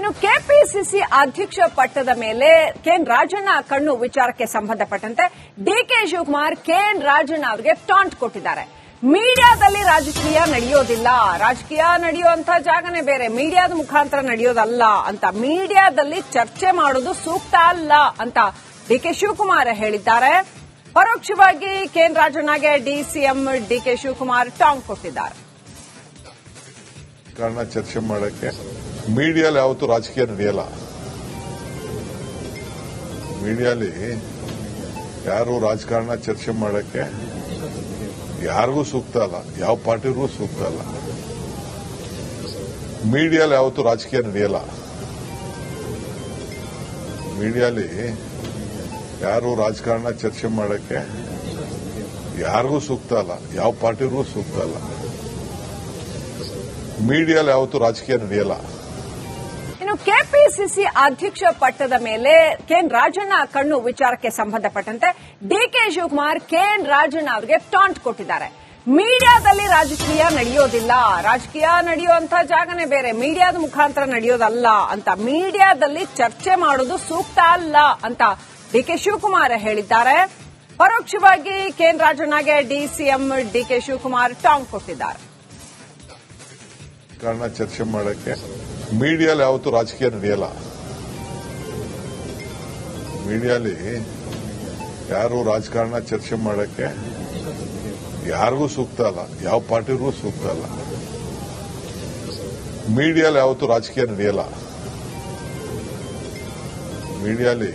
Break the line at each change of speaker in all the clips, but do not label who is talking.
ಇನ್ನು ಕೆಪಿಸಿಸಿ ಅಧ್ಯಕ್ಷ ಪಟ್ಟದ ಮೇಲೆ ಕೆಎನ್ ರಾಜಣ್ಣ ಕಣ್ಣು ವಿಚಾರಕ್ಕೆ ಸಂಬಂಧಪಟ್ಟಂತೆ ಡಿಕೆ ಶಿವಕುಮಾರ್ ಕೆಎನ್ ರಾಜಣ್ಣ ಅವರಿಗೆ ಟಾಂಟ್ ಕೊಟ್ಟಿದ್ದಾರೆ. ಮೀಡಿಯಾದಲ್ಲಿ ರಾಜಕೀಯ ನಡೆಯೋದಿಲ್ಲ, ರಾಜಕೀಯ ನಡೆಯುವಂತ ಜಾಗನೇ ಬೇರೆ, ಮೀಡಿಯಾದ ಮುಖಾಂತರ ನಡೆಯೋದಲ್ಲ ಅಂತ, ಮೀಡಿಯಾದಲ್ಲಿ ಚರ್ಚೆ ಮಾಡೋದು ಸೂಕ್ತ ಅಲ್ಲ ಅಂತ ಡಿಕೆ ಶಿವಕುಮಾರ್ ಹೇಳಿದ್ದಾರೆ. ಪರೋಕ್ಷವಾಗಿ ಕೆಎನ್ ರಾಜಣ್ಣಗೆ ಡಿಸಿಎಂ ಡಿಕೆ ಶಿವಕುಮಾರ್ ಟಾಂಗ್ ಕೊಟ್ಟಿದ್ದಾರೆ.
ಕಾರಣ ಚರ್ಚೆ ಮಾಡಕ್ಕೆ ಮೀಡಿಯಾಲಿ ಯಾವತ್ತೂ ರಾಜಕೀಯ ನಡೆಯಲ್ಲ. ಮೀಡಿಯಾಲಿ ಯಾರು ರಾಜಕಾರಣ ಚರ್ಚೆ ಮಾಡಕ್ಕೆ ಯಾರಿಗೂ ಸೂಕ್ತ ಅಲ್ಲ, ಯಾವ ಪಾರ್ಟಿಗೂ ಸೂಕ್ತ ಅಲ್ಲ. ಮೀಡಿಯಾಲಿ ಯಾವತ್ತೂ ರಾಜಕೀಯ ನಡೆಯಲ್ಲ. ಮೀಡಿಯಾಲಿ ಯಾರು ರಾಜಕಾರಣ ಚರ್ಚೆ ಮಾಡಕ್ಕೆ ಯಾರಿಗೂ ಸೂಕ್ತ ಅಲ್ಲ, ಯಾವ ಪಾರ್ಟಿಗೂ ಸೂಕ್ತ ಅಲ್ಲ. ಮೀಡಿಯಾಲಿ ಯಾವತ್ತೂ ರಾಜಕೀಯ ನಡೆಯಲ್ಲ.
ಇನ್ನು ಕೆಪಿಸಿಸಿ ಅಧ್ಯಕ್ಷ ಪಟ್ಟದ ಮೇಲೆ ಕೆಎನ್ ರಾಜಣ್ಣ ಕಣ್ಣು ವಿಚಾರಕ್ಕೆ ಸಂಬಂಧಪಟ್ಟಂತೆ ಡಿಕೆ ಶಿವಕುಮಾರ್ ಕೆಎನ್ ರಾಜಣ್ಣ ಅವರಿಗೆ ಟಾಂಟ್ ಕೊಟ್ಟಿದ್ದಾರೆ. ಮೀಡಿಯಾದಲ್ಲಿ ರಾಜಕೀಯ ನಡೆಯೋದಿಲ್ಲ, ರಾಜಕೀಯ ನಡೆಯುವಂತ ಜಾಗನೇ ಬೇರೆ, ಮೀಡಿಯಾದ ಮುಖಾಂತರ ನಡೆಯೋದಲ್ಲ ಅಂತ, ಮೀಡಿಯಾದಲ್ಲಿ ಚರ್ಚೆ ಮಾಡೋದು ಸೂಕ್ತ ಅಲ್ಲ ಅಂತ ಡಿಕೆ ಶಿವಕುಮಾರ್ ಹೇಳಿದ್ದಾರೆ. ಪರೋಕ್ಷವಾಗಿ ಕೆಎನ್ ರಾಜಣ್ಣಗೆ ಡಿಸಿಎಂ ಡಿಕೆ ಶಿವಕುಮಾರ್ ಟಾಂಗ್ ಕೊಟ್ಟಿದ್ದಾರೆ.
ಕಾರಣ ಚರ್ಚೆ ಮಾಡಕ್ಕೆ ಮೀಡಿಯಾಲಿ ಯಾವತ್ತೂ ರಾಜಕೀಯ ನಡೆಯಲ್ಲ. ಮೀಡಿಯಾಲಿ ಯಾರು ರಾಜಕಾರಣ ಚರ್ಚೆ ಮಾಡಕ್ಕೆ ಯಾರಿಗೂ ಸೂಕ್ತ ಅಲ್ಲ, ಯಾವ ಪಾರ್ಟಿಗೂ ಸೂಕ್ತ ಅಲ್ಲ. ಮೀಡಿಯಾಲಿ ಯಾವತ್ತೂ ರಾಜಕೀಯ ನಡೆಯಲ್ಲ. ಮೀಡಿಯಾಲಿ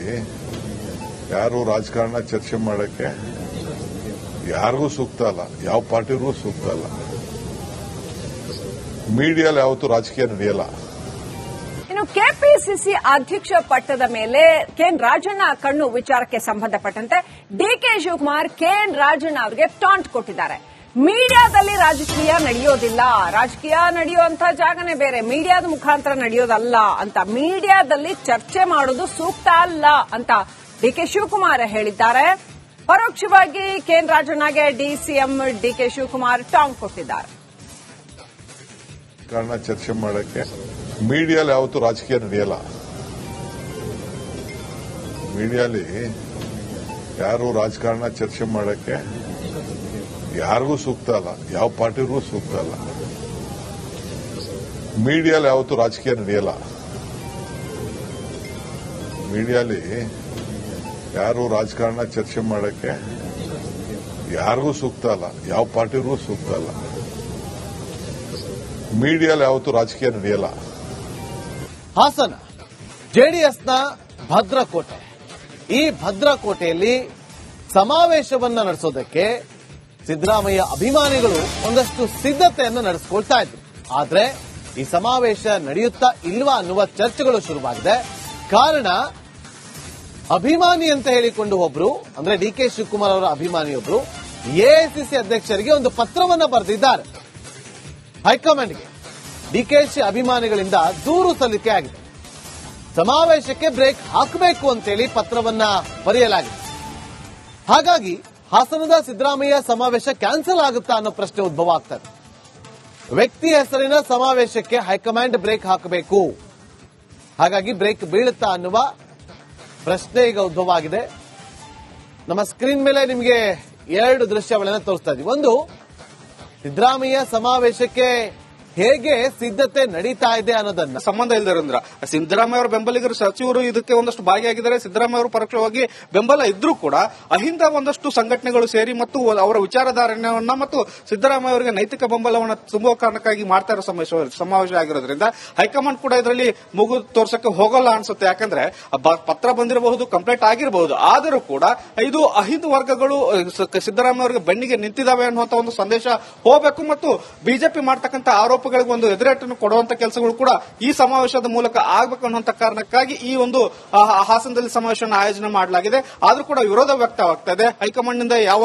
ಯಾರು ರಾಜಕಾರಣ ಚರ್ಚೆ ಮಾಡಕ್ಕೆ ಯಾರಿಗೂ ಸೂಕ್ತ ಅಲ್ಲ, ಯಾವ ಪಾರ್ಟಿಗೂ ಸೂಕ್ತ ಅಲ್ಲ. ಮೀಡಿಯಾಲಿ ಯಾವತ್ತೂ ರಾಜಕೀಯ ನಡೆಯಲ್ಲ.
ಇನ್ನು ಕೆಪಿಸಿಸಿ ಅಧ್ಯಕ್ಷ ಪಟ್ಟದ ಮೇಲೆ ಕೆಎನ್ ರಾಜಣ್ಣ ಕಣ್ಣು ವಿಚಾರಕ್ಕೆ ಸಂಬಂಧಪಟ್ಟಂತೆ ಡಿಕೆ ಶಿವಕುಮಾರ್ ಕೆಎನ್ ರಾಜಣ್ಣ ಅವರಿಗೆ ಟಾಂಟ್ ಕೊಟ್ಟಿದ್ದಾರೆ. ಮೀಡಿಯಾದಲ್ಲಿ ರಾಜಕೀಯ ನಡೆಯೋದಿಲ್ಲ, ರಾಜಕೀಯ ನಡೆಯುವಂತ ಜಾಗನೇ ಬೇರೆ, ಮೀಡಿಯಾದ ಮುಖಾಂತರ ನಡೆಯೋದಲ್ಲ ಅಂತ, ಮೀಡಿಯಾದಲ್ಲಿ ಚರ್ಚೆ ಮಾಡೋದು ಸೂಕ್ತ ಅಲ್ಲ ಅಂತ ಡಿಕೆ ಶಿವಕುಮಾರ್ ಹೇಳಿದ್ದಾರೆ. ಪರೋಕ್ಷವಾಗಿ ಕೆಎನ್ ರಾಜಣ್ಣಗೆ ಡಿಸಿಎಂ ಡಿಕೆ ಶಿವಕುಮಾರ್ ಟಾಂಗ್ ಕೊಟ್ಟಿದ್ದಾರೆ.
ಕಾರಣ ಚರ್ಚೆ ಮಾಡಕ್ಕೆ ಮೀಡಿಯಾಲಿ ಯಾವತ್ತೂ ರಾಜಕೀಯ ನಡೆಯಲ್ಲ. ಮೀಡಿಯಾಲಿ ಯಾರು ರಾಜಕಾರಣ ಚರ್ಚೆ ಮಾಡಕ್ಕೆ ಯಾರಿಗೂ ಸೂಕ್ತ ಅಲ್ಲ, ಯಾವ ಪಾರ್ಟಿಗೂ ಸೂಕ್ತ ಅಲ್ಲ. ಮೀಡಿಯಾಲಿ ಯಾವತ್ತೂ ರಾಜಕೀಯ ನಡೆಯಲ್ಲ. ಮೀಡಿಯಾಲಿ ಯಾರು ರಾಜಕಾರಣ ಚರ್ಚೆ ಮಾಡಕ್ಕೆ ಯಾರಿಗೂ ಸೂಕ್ತ ಅಲ್ಲ, ಯಾವ ಪಾರ್ಟಿಗೂ ಸೂಕ್ತ ಅಲ್ಲ. ಮೀಡಿಯಾಲಿ ಯಾವತ್ತೂ ರಾಜಕೀಯ ನಡೆಯಲ್ಲ.
ಹಾಸನ ಜೆಡಿಎಸ್ನ ಭದ್ರಕೋಟೆ. ಈ ಭದ್ರಕೋಟೆಯಲ್ಲಿ ಸಮಾವೇಶವನ್ನ ನಡೆಸೋದಕ್ಕೆ ಸಿದ್ದರಾಮಯ್ಯ ಅಭಿಮಾನಿಗಳು ಒಂದಷ್ಟು ಸಿದ್ಧತೆಯನ್ನು ನಡೆಸಿಕೊಳ್ತಾ ಇದ್ರು. ಆದ್ರೆ ಈ ಸಮಾವೇಶ ನಡೆಯುತ್ತಾ ಇಲ್ವಾ ಅನ್ನುವ ಚರ್ಚೆಗಳು ಶುರುವಾಗಿದೆ. ಕಾರಣ, ಅಭಿಮಾನಿ ಅಂತ ಹೇಳಿಕೊಂಡು ಒಬ್ರು, ಅಂದ್ರೆ ಡಿಕೆ ಶಿವಕುಮಾರ್ ಅವರ ಅಭಿಮಾನಿಯೊಬ್ರು ಎಐಸಿಸಿ ಅಧ್ಯಕ್ಷರಿಗೆ ಒಂದು ಪತ್ರವನ್ನ ಬರೆದಿದ್ದಾರೆ. ಹೈಕಮಾಂಡ್ಗೆ ಡಿಕೆಶಿ ಅಭಿಮಾನಿಗಳಿಂದ ದೂರು ಸಲ್ಲಿಕೆ ಆಗಿದೆ. ಸಮಾವೇಶಕ್ಕೆ ಬ್ರೇಕ್ ಹಾಕಬೇಕು ಅಂತೇಳಿ ಪತ್ರವನ್ನ ಬರೆಯಲಾಗಿದೆ. ಹಾಗಾಗಿ ಹಾಸನದ ಸಿದ್ದರಾಮಯ್ಯ ಸಮಾವೇಶ ಕ್ಯಾನ್ಸಲ್ ಆಗುತ್ತಾ ಅನ್ನೋ ಪ್ರಶ್ನೆ ಉದ್ಭವ ಆಗ್ತದೆ. ವ್ಯಕ್ತಿ ಹೆಸರಿನ ಸಮಾವೇಶಕ್ಕೆ ಹೈಕಮಾಂಡ್ ಬ್ರೇಕ್ ಹಾಕಬೇಕು, ಹಾಗಾಗಿ ಬ್ರೇಕ್ ಬೀಳುತ್ತಾ ಅನ್ನುವ ಪ್ರಶ್ನೆ ಈಗ ಉದ್ಭವ ಆಗಿದೆ. ನಮ್ಮ ಸ್ಕ್ರೀನ್ ಮೇಲೆ ನಿಮಗೆ ಎರಡು ದೃಶ್ಯಾವಳಿಯನ್ನು ತೋರಿಸ್ತಾ ಇದ್ದೀವಿ. ಒಂದು, ಸಿದ್ದರಾಮಯ್ಯ ಸಮಾವೇಶಕ್ಕೆ ಹೇಗೆ ಸಿದ್ಧತೆ ನಡೀತಾ ಇದೆ ಅನ್ನೋದನ್ನ
ಸಂಬಂಧ ಇಲ್ಲದಿರೋದ್ರ ಸಿದ್ದರಾಮಯ್ಯ ಅವರ ಬೆಂಬಲಿಗರು ಸಚಿವರು ಇದಕ್ಕೆ ಒಂದಷ್ಟು ಭಾಗಿಯಾಗಿದ್ದಾರೆ. ಸಿದ್ದರಾಮಯ್ಯ ಅವರು ಪರೋಕ್ಷವಾಗಿ ಬೆಂಬಲ ಇದ್ರೂ ಕೂಡ ಅಹಿಂದ ಒಂದಷ್ಟು ಸಂಘಟನೆಗಳು ಸೇರಿ ಮತ್ತು ಅವರ ವಿಚಾರಧಾರಣೆಯನ್ನ ಮತ್ತು ಸಿದ್ದರಾಮಯ್ಯ ಅವರಿಗೆ ನೈತಿಕ ಬೆಂಬಲವನ್ನು ತುಂಬುವ ಕಾರಣಕ್ಕಾಗಿ ಮಾಡ್ತಾ ಇರೋ ಸಮಾವೇಶ ಆಗಿರೋದ್ರಿಂದ ಹೈಕಮಾಂಡ್ ಕೂಡ ಇದರಲ್ಲಿ ಮುಗು ತೋರ್ಸಕ್ಕೆ ಹೋಗಲ್ಲ ಅನ್ಸುತ್ತೆ. ಯಾಕಂದ್ರೆ ಪತ್ರ ಬಂದಿರಬಹುದು, ಕಂಪ್ಲೇಂಟ್ ಆಗಿರಬಹುದು, ಆದರೂ ಕೂಡ ಇದು ಅಹಿಂದ ವರ್ಗಗಳು ಸಿದ್ದರಾಮಯ್ಯ ಅವರಿಗೆ ಬೆನ್ನಿಗೆ ನಿಂತಿದ್ದಾವೆ ಅನ್ನುವಂತ ಒಂದು ಸಂದೇಶ ಹೋಗಬೇಕು ಮತ್ತು ಬಿಜೆಪಿ ಮಾಡ್ತಕ್ಕಂಥ ಆರೋಪ ಒಂದು ಎದುರೇಟನ್ನು ಕೊಡುವಂತ ಕೆಲಸಗಳು ಕೂಡ ಈ ಸಮಾವೇಶದ ಮೂಲಕ ಆಗಬೇಕು ಅನ್ನುವಂತ ಕಾರಣಕ್ಕಾಗಿ ಈ ಒಂದು ಹಾಸನದಲ್ಲಿ ಸಮಾವೇಶವನ್ನು ಆಯೋಜನೆ ಮಾಡಲಾಗಿದೆ. ಆದ್ರೂ ಕೂಡ ವಿರೋಧ ವ್ಯಕ್ತವಾಗ್ತಾ ಇದೆ. ಹೈಕಮಾಂಡ್ ನಿಂದ ಯಾವ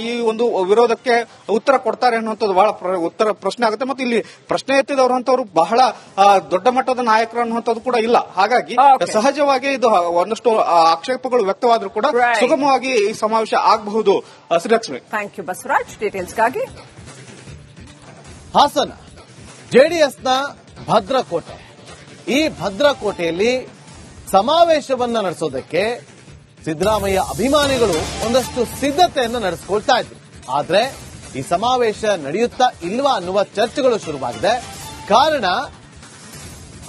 ಈ ಒಂದು ವಿರೋಧಕ್ಕೆ ಉತ್ತರ ಕೊಡ್ತಾರೆ ಅನ್ನುವಂಥದ್ದು ಬಹಳ ಪ್ರಶ್ನೆ ಆಗುತ್ತೆ. ಮತ್ತು ಇಲ್ಲಿ ಪ್ರಶ್ನೆ ಎತ್ತಿದವರಂತವರು ಬಹಳ ದೊಡ್ಡ ಮಟ್ಟದ ನಾಯಕರು ಅನ್ನುವಂಥದ್ದು ಕೂಡ ಇಲ್ಲ. ಹಾಗಾಗಿ ಸಹಜವಾಗಿ ಇದು ಒಂದಷ್ಟು ಆಕ್ಷೇಪಗಳು ವ್ಯಕ್ತವಾದರೂ ಕೂಡ ಸುಗಮವಾಗಿ ಈ ಸಮಾವೇಶ ಆಗಬಹುದು. Srilakshmi,
thank you Basavaraj. ಡೀಟೇಲ್ಸ್ಗಾಗಿ
ಹಾಸನ ಜೆಡಿಎಸ್ನ ಭದ್ರಕೋಟೆ. ಈ ಭದ್ರಕೋಟೆಯಲ್ಲಿ ಸಮಾವೇಶವನ್ನ ನಡೆಸೋದಕ್ಕೆ ಸಿದ್ದರಾಮಯ್ಯ ಅಭಿಮಾನಿಗಳು ಒಂದಷ್ಟು ಸಿದ್ಧತೆಯನ್ನು ನಡೆಸಿಕೊಳ್ತಾ ಇದ್ರು. ಆದ್ರೆ ಈ ಸಮಾವೇಶ ನಡೆಯುತ್ತಾ ಇಲ್ವಾ ಅನ್ನುವ ಚರ್ಚೆಗಳು ಶುರುವಾಗಿದೆ. ಕಾರಣ,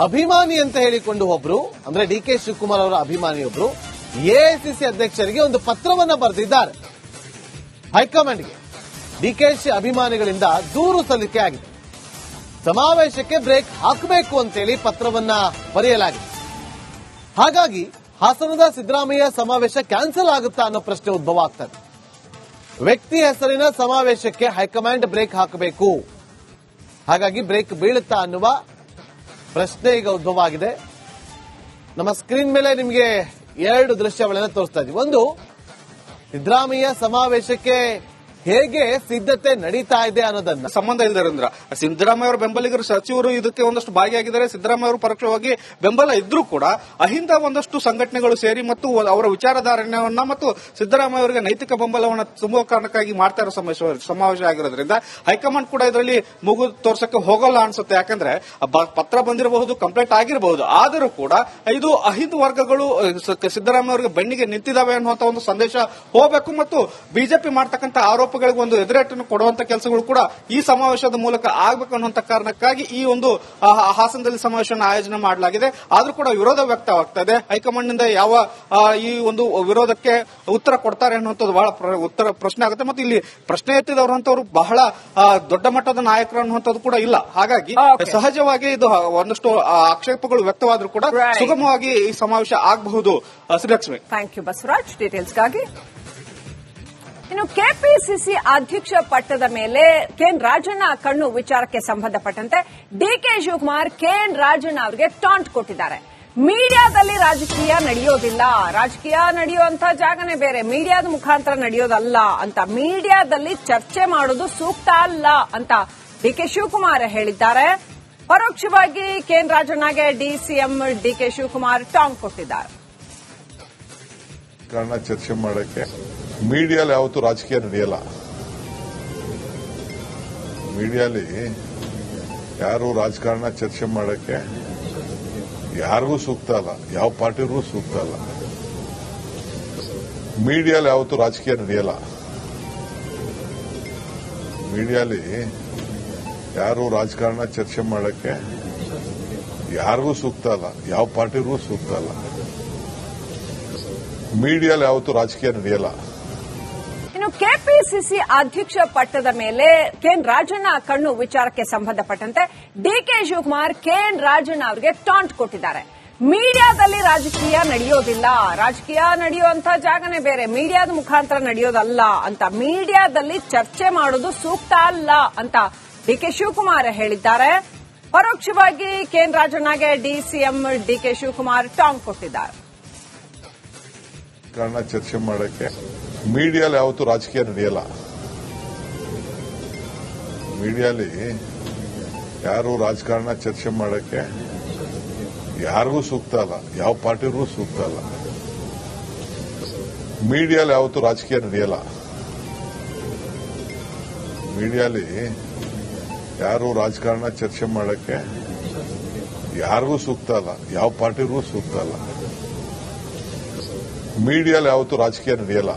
ಅಭಿಮಾನಿ ಅಂತ ಹೇಳಿಕೊಂಡು ಒಬ್ರು, ಅಂದ್ರೆ ಡಿಕೆ ಶಿವಕುಮಾರ್ ಅವರ ಅಭಿಮಾನಿಯೊಬ್ರು ಎಐಸಿಸಿ ಅಧ್ಯಕ್ಷರಿಗೆ ಒಂದು ಪತ್ರವನ್ನ ಬರೆದಿದ್ದಾರೆ. ಹೈಕಮಾಂಡ್ಗೆ ಡಿಕೆಶಿ ಅಭಿಮಾನಿಗಳಿಂದ ದೂರು ಸಲ್ಲಿಕೆ ಆಗಿದೆ. ಸಮಾವೇಶಕ್ಕೆ ಬ್ರೇಕ್ ಹಾಕಬೇಕು ಅಂತೇಳಿ ಪತ್ರವನ್ನ ಬರೆಯಲಾಗಿದೆ. ಹಾಗಾಗಿ ಹಾಸನದ ಸಿದ್ದರಾಮಯ್ಯ ಸಮಾವೇಶ ಕ್ಯಾನ್ಸಲ್ ಆಗುತ್ತಾ ಅನ್ನೋ ಪ್ರಶ್ನೆ ಉದ್ಭವ ಆಗ್ತದೆ. ವ್ಯಕ್ತಿ ಹೆಸರಿನ ಸಮಾವೇಶಕ್ಕೆ ಹೈಕಮಾಂಡ್ ಬ್ರೇಕ್ ಹಾಕಬೇಕು, ಹಾಗಾಗಿ ಬ್ರೇಕ್ ಬೀಳುತ್ತಾ ಅನ್ನುವ ಪ್ರಶ್ನೆ ಈಗ ಉದ್ಭವ ಆಗಿದೆ. ನಮ್ಮ ಸ್ಕ್ರೀನ್ ಮೇಲೆ ನಿಮಗೆ 2 ದೃಶ್ಯಾವಳಿಯನ್ನು ತೋರಿಸ್ತಾ ಇದ್ದೀವಿ. ಒಂದು, ಸಿದ್ದರಾಮಯ್ಯ ಸಮಾವೇಶಕ್ಕೆ ಹೇಗೆ ಸಿದ್ಧತೆ ನಡೀತಾ ಇದೆ ಅನ್ನೋದನ್ನ
ಸಂಬಂಧ ಇಲ್ಲದರಿಂದ ಸಿದ್ದರಾಮಯ್ಯ ಅವರ ಬೆಂಬಲಿಗರು ಸಚಿವರು ಇದಕ್ಕೆ ಒಂದಷ್ಟು ಭಾಗಿಯಾಗಿದ್ದಾರೆ. ಸಿದ್ದರಾಮಯ್ಯ ಅವರು ಪರೋಕ್ಷವಾಗಿ ಬೆಂಬಲ ಇದ್ರೂ ಕೂಡ ಅಹಿಂದ ಒಂದಷ್ಟು ಸಂಘಟನೆಗಳು ಸೇರಿ ಮತ್ತು ಅವರ ವಿಚಾರಧಾರಣೆಯನ್ನ ಮತ್ತು ಸಿದ್ದರಾಮಯ್ಯ ಅವರಿಗೆ ನೈತಿಕ ಬೆಂಬಲವನ್ನು ತುಂಬುವ ಕಾರಣಕ್ಕಾಗಿ ಮಾಡ್ತಾ ಇರೋ ಸಮಾವೇಶ ಆಗಿರೋದ್ರಿಂದ ಹೈಕಮಾಂಡ್ ಕೂಡ ಇದರಲ್ಲಿ ಮೂಗು ತೋರ್ಸಕ್ಕೆ ಹೋಗಲ್ಲ ಅನ್ಸುತ್ತೆ. ಯಾಕಂದ್ರೆ ಪತ್ರ ಬಂದಿರಬಹುದು, ಕಂಪ್ಲೇಂಟ್ ಆಗಿರಬಹುದು, ಆದರೂ ಕೂಡ ಇದು ಅಹಿಂದ ವರ್ಗಗಳು ಸಿದ್ದರಾಮಯ್ಯ ಅವರಿಗೆ ಬೆನ್ನಿಗೆ ನಿಂತಿದ್ದಾವೆ ಅನ್ನುವಂತ ಒಂದು ಸಂದೇಶ ಹೋಗಬೇಕು ಮತ್ತು ಬಿಜೆಪಿ ಮಾಡ್ತಕ್ಕಂಥ ಆರೋಪಗಳಿಗೆ ಒಂದು ಎದುರೇಟನ್ನು ಕೊಡುವಂತ ಕೆಲಸಗಳು ಕೂಡ ಈ ಸಮಾವೇಶದ ಮೂಲಕ ಆಗಬೇಕು ಅನ್ನುವಂತ ಕಾರಣಕ್ಕಾಗಿ ಈ ಒಂದು ಹಾಸನದಲ್ಲಿ ಸಮಾವೇಶವನ್ನು ಆಯೋಜನೆ ಮಾಡಲಾಗಿದೆ. ಆದ್ರೂ ಕೂಡ ವಿರೋಧ ವ್ಯಕ್ತವಾಗ್ತಾ ಇದೆ. ಹೈಕಮಾಂಡ್ ನಿಂದ ಯಾವ ಈ ಒಂದು ವಿರೋಧಕ್ಕೆ ಉತ್ತರ ಕೊಡ್ತಾರೆ ಅನ್ನುವಂಥದ್ದು ಬಹಳ ಪ್ರಶ್ನೆ ಆಗುತ್ತೆ. ಮತ್ತು ಇಲ್ಲಿ ಪ್ರಶ್ನೆ ಎತ್ತಿದವರಂತವರು ಬಹಳ ದೊಡ್ಡ ಮಟ್ಟದ ನಾಯಕರು ಅನ್ನುವಂಥದ್ದು ಕೂಡ ಇಲ್ಲ. ಹಾಗಾಗಿ ಸಹಜವಾಗಿ ಇದು ಒಂದಷ್ಟು ಆಕ್ಷೇಪಗಳು ವ್ಯಕ್ತವಾದ್ರೂ ಕೂಡ ಸುಗಮವಾಗಿ ಈ ಸಮಾವೇಶ ಆಗಬಹುದು. Srilakshmi,
thank you Basavaraj. ಡೀಟೇಲ್ಸ್ಗಾಗಿ ಇನ್ನು ಕೆಪಿಸಿಸಿ ಅಧ್ಯಕ್ಷ ಪಟ್ಟದ ಮೇಲೆ ಕೆಎನ್ ರಾಜಣ್ಣ ಕಣ್ಣು ವಿಚಾರಕ್ಕೆ ಸಂಬಂಧಪಟ್ಟಂತೆ ಡಿಕೆ ಶಿವಕುಮಾರ್ ಕೆಎನ್ ರಾಜಣ್ಣ ಅವರಿಗೆ ಟಾಂಟ್ ಕೊಟ್ಟಿದ್ದಾರೆ. ಮೀಡಿಯಾದಲ್ಲಿ ರಾಜಕೀಯ ನಡೆಯೋದಿಲ್ಲ, ರಾಜಕೀಯ ನಡೆಯುವಂತ ಜಾಗನೇ ಬೇರೆ, ಮೀಡಿಯಾದ ಮುಖಾಂತರ ನಡೆಯೋದಲ್ಲ ಅಂತ, ಮೀಡಿಯಾದಲ್ಲಿ ಚರ್ಚೆ ಮಾಡೋದು ಸೂಕ್ತ ಅಲ್ಲ ಅಂತ ಡಿಕೆ ಶಿವಕುಮಾರ್ ಹೇಳಿದ್ದಾರೆ. ಪರೋಕ್ಷವಾಗಿ ಕೆಎನ್ ರಾಜಣ್ಣಗೆ ಡಿಸಿಎಂ ಡಿಕೆ ಶಿವಕುಮಾರ್ ಟಾಂಗ್ ಕೊಟ್ಟಿದ್ದಾರೆ.
ಕಾರಣ ಚರ್ಚೆ ಮಾಡಕ್ಕೆ ಮೀಡಿಯಾಲಿ ಯಾವತ್ತೂ ರಾಜಕೀಯ ನಡೆಯಲ್ಲ. ಮೀಡಿಯಾಲಿ ಯಾರು ರಾಜಕಾರಣ ಚರ್ಚೆ ಮಾಡಕ್ಕೆ ಯಾರಿಗೂ ಸೂಕ್ತ ಅಲ್ಲ, ಯಾವ ಪಾರ್ಟಿಗೂ ಸೂಕ್ತ ಅಲ್ಲ. ಮೀಡಿಯಾಲಿ ಯಾವತ್ತೂ ರಾಜಕೀಯ ನಡೆಯಲ್ಲ. ಮೀಡಿಯಾಲಿ ಯಾರು ರಾಜಕಾರಣ ಚರ್ಚೆ ಮಾಡಕ್ಕೆ ಯಾರಿಗೂ ಸೂಕ್ತ ಅಲ್ಲ, ಯಾವ ಪಾರ್ಟಿಗೂ ಸೂಕ್ತ ಅಲ್ಲ. ಮೀಡಿಯಾಲಿ ಯಾವತ್ತೂ ರಾಜಕೀಯ ನಡೆಯಲ್ಲ.
ಇನ್ನು ಕೆಪಿಸಿಸಿ ಅಧ್ಯಕ್ಷ ಪಟ್ಟದ ಮೇಲೆ ಕೆಎನ್ ರಾಜಣ್ಣ ಕಣ್ಣು ವಿಚಾರಕ್ಕೆ ಸಂಬಂಧಪಟ್ಟಂತೆ ಡಿಕೆ ಶಿವಕುಮಾರ್ ಕೆಎನ್ ರಾಜಣ್ಣ ಅವರಿಗೆ ಟಾಂಟ್ ಕೊಟ್ಟಿದ್ದಾರೆ. ಮೀಡಿಯಾದಲ್ಲಿ ರಾಜಕೀಯ ನಡೆಯೋದಿಲ್ಲ, ರಾಜಕೀಯ ನಡೆಯುವಂತ ಜಾಗನೇ ಬೇರೆ, ಮೀಡಿಯಾದ ಮುಖಾಂತರ ನಡೆಯೋದಲ್ಲ ಅಂತ, ಮೀಡಿಯಾದಲ್ಲಿ ಚರ್ಚೆ ಮಾಡೋದು ಸೂಕ್ತ ಅಲ್ಲ ಅಂತ ಡಿಕೆ ಶಿವಕುಮಾರ್ ಹೇಳಿದ್ದಾರೆ. ಪರೋಕ್ಷವಾಗಿ ಕೆಎನ್ ರಾಜಣ್ಣಗೆ ಡಿಸಿಎಂ ಡಿಕೆ ಶಿವಕುಮಾರ್ ಟಾಂಗ್ ಕೊಟ್ಟಿದ್ದಾರೆ.
ಕಾರಣ ಚರ್ಚೆ ಮಾಡಕ್ಕೆ ಮೀಡಿಯಾಲಿ ಯಾವತ್ತೂ ರಾಜಕೀಯ ನಡೆಯಲ್ಲ. ಮೀಡಿಯಾಲಿ ಯಾರು ರಾಜಕಾರಣ ಚರ್ಚೆ ಮಾಡಕ್ಕೆ ಯಾರಿಗೂ ಸೂಕ್ತ ಅಲ್ಲ, ಯಾವ ಪಾರ್ಟಿಗೂ ಸೂಕ್ತ ಅಲ್ಲ. ಮೀಡಿಯಾಲಿ ಯಾವತ್ತೂ ರಾಜಕೀಯ ನಡೆಯಲ್ಲ. ಮೀಡಿಯಾಲಿ ಯಾರು ರಾಜಕಾರಣ ಚರ್ಚೆ ಮಾಡಕ್ಕೆ ಯಾರಿಗೂ ಸೂಕ್ತ ಅಲ್ಲ, ಯಾವ ಪಾರ್ಟಿಗೂ ಸೂಕ್ತ ಅಲ್ಲ. ಮೀಡಿಯಾಲಿ ಯಾವತ್ತೂ ರಾಜಕೀಯ ನಡೆಯಲ್ಲ.